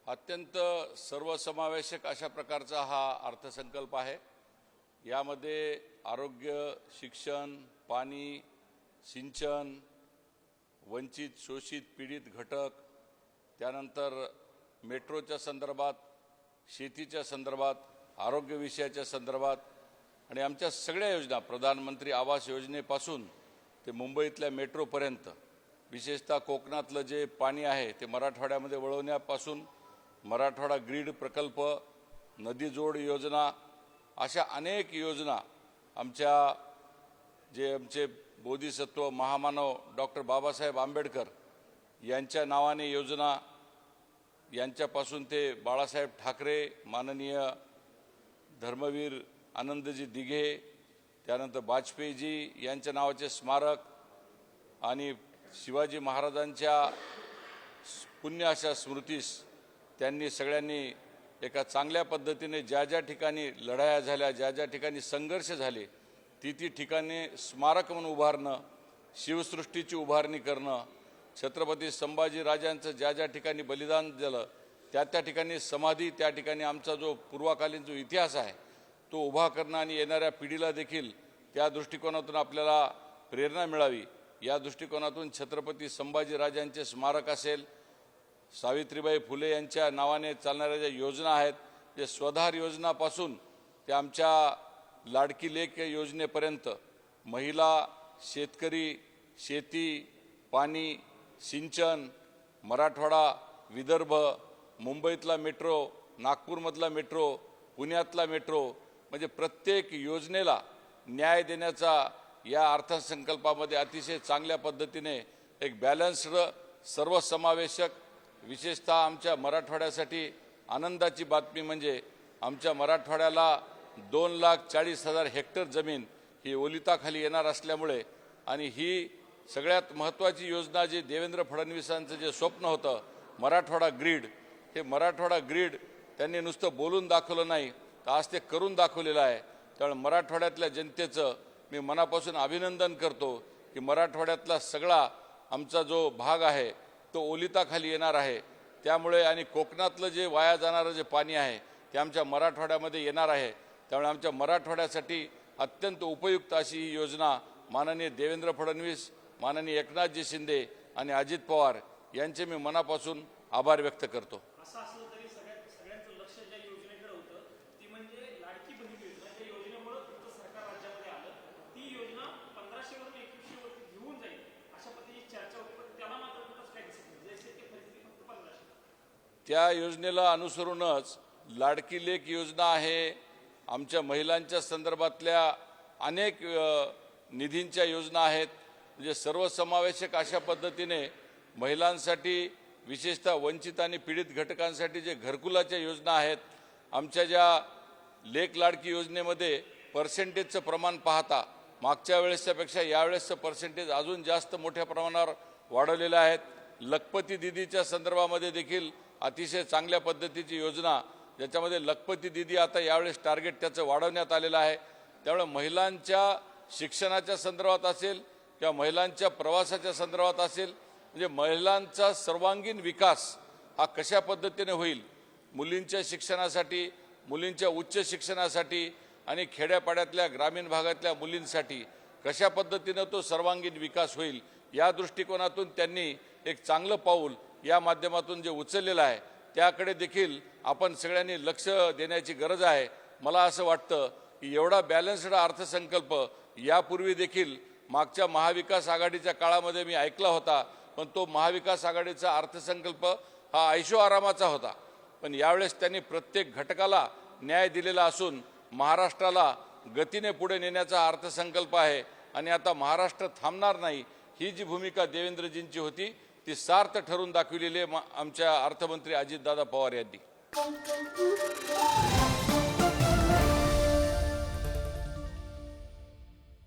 अत्यंत सर्वसमावेशक अशा प्रकारचा हा अर्थसंकल्प आहे। यामध्ये आरोग्य, शिक्षण, पाणी, सिंचन, वंचित, शोषित, पीडित घटक, त्यानंतर मेट्रोच्या संदर्भात, शेतीच्या संदर्भात, आरोग्य विषयाच्या संदर्भात आणि आमच्या सगळ्या योजना प्रधानमंत्री आवास योजनेपासून ते मुंबईतल्या मेट्रोपर्यंत, विशेषतः कोकणातलं जे पाणी आहे ते मराठवाड्यामध्ये वळवण्यापासून मराठवाडा ग्रीड प्रकल्प, नदी जोड योजना, अशा अनेक योजना आमचे बोधिसत्व महामानव डॉक्टर बाबासाहेब आंबेडकर यांच्या नावाने योजना, यांच्यापासून ते बाळासाहेब ठाकरे, माननीय धर्मवीर आनंदजी दिघे, त्यानंतर वाजपेयीजी यांच्या नावाचे स्मारक आणि शिवाजी महाराजांच्या पुण्य अशा स्मृतीस त्यांनी सगळ्यांनी एका चांगल्या पद्धतीने ज्या ज्या ठिकाणी लढाया झाल्या, ज्या ज्या ठिकाणी संघर्ष झाले, ती ठिकाणी स्मारक म्हणून उभारणं, शिवसृष्टीची उभारणी करणं, छत्रपती संभाजी राजांचं ज्या ज्या ठिकाणी बलिदान झालं त्या ठिकाणी समाधी, त्या ठिकाणी आमचा जो पूर्वकालीन जो इतिहास आहे तो उभा करणं आणि येणाऱ्या पिढीला देखील त्या दृष्टिकोनातून आपल्याला प्रेरणा मिळावी, या दृष्टिकोनातून छत्रपती संभाजी राजांचे स्मारक असेल, सावित्रीबाई फुले यांच्या नावाने चालणाऱ्या ज्या योजना आहेत, जे स्वधार योजनापासून ते आमच्या लाडकी लेक योजनेपर्यंत, महिला, शेतकरी, शेती, पाणी, सिंचन, मराठवाडा, विदर्भ, मुंबईतला मेट्रो, नागपूरमधला मेट्रो, पुण्यातला मेट्रो, म्हणजे प्रत्येक योजनेला न्याय देण्याचा या अर्थसंकल्पामध्ये अतिशय चांगल्या पद्धतीने एक बॅलन्स्ड, सर्वसमावेशक, विशेषतः आमच्या मराठवाड्यासाठी आनंदाची बातमी म्हणजे आमच्या मराठवाड्याला 2,40,000 हेक्टर जमीन ही ओलिताखाली येणार असल्यामुळे आणि ही सगळ्यात महत्त्वाची योजना जी देवेंद्र फडणवीसांचं जे स्वप्न होतं मराठवाडा ग्रीड, हे मराठवाडा ग्रीड त्यांनी नुसतं बोलून दाखवलं नाही तर आज ते करून दाखवलेलं आहे। त्यामुळे मराठवाड्यातल्या जनतेचं मी मनापासून अभिनंदन करतो की मराठवाड्यातला सगळा आमचा जो भाग आहे तो ओलिताखाली येणार आहे। त्यामुळे आणि कोकणातलं जे वाया जाणारं जे पाणी आहे ते आमच्या मराठवाड्यामध्ये येणार आहे। त्यामुळे आमच्या मराठवाड्यासाठी अत्यंत उपयुक्त अशी ही योजना माननीय देवेंद्र फडणवीस, माननीय एकनाथजी शिंदे आणि अजित पवार यांचे मी मनापासून आभार व्यक्त करतो। त्या योजनेला अनुसरूनच लाडकी लेक योजना आहे, आमच्या महिलांच्या संदर्भातल्या अनेक निधींच्या योजना आहेत, म्हणजे सर्वसमावेशक अशा पद्धतीने महिलांसाठी, विशेषतः वंचित आणि पीडित घटकांसाठी जे घरकुलाच्या योजना आहेत, आमच्या ज्या लेक लाडकी योजनेमध्ये पर्सेंटेजचं प्रमाण पाहता मागच्या वेळेसच्यापेक्षा यावेळेसचं पर्सेंटेज अजून जास्त मोठ्या प्रमाणावर वाढवलेलं आहे। लखपती दीदीच्या संदर्भामध्ये देखील अतिशय चांगल्या पद्धतीची योजना, ज्याच्यामध्ये लखपती दीदी आता यावेळेस टार्गेट त्याचं वाढवण्यात आलेलं आहे। त्यामुळे महिलांच्या शिक्षणाच्या संदर्भात असेल किंवा महिलांच्या प्रवासाच्या संदर्भात असेल, म्हणजे महिलांचा सर्वांगीण विकास हा कशा पद्धतीने होईल, मुलींच्या शिक्षणासाठी, मुलींच्या उच्च शिक्षणासाठी आणि खेड्यापाड्यातल्या ग्रामीण भागातल्या मुलींसाठी कशा पद्धतीनं तो सर्वांगीण विकास होईल, या दृष्टिकोनातून त्यांनी एक चांगलं पाऊल या माध्यमातून जे उचललेलं आहे त्याकडे देखील आपण सगळ्यांनी लक्ष देण्याची गरज आहे। मला असं वाटतं की एवढा बॅलन्स्ड अर्थसंकल्प यापूर्वी देखील मागच्या महाविकास आघाडीच्या काळामध्ये मी ऐकला होता, पण तो महाविकास आघाडीचा अर्थसंकल्प हा ऐशोआरामाचा होता। पण यावेळेस त्यांनी प्रत्येक घटकाला न्याय दिलेला असून महाराष्ट्राला गतीने पुढे नेण्याचा अर्थसंकल्प आहे आणि आता महाराष्ट्र थांबणार नाही, ही जी भूमिका देवेंद्रजींची होती ती सार्थ ठरून दाखविलेली आमच्या अर्थमंत्री अजितदादा पवार यांनी।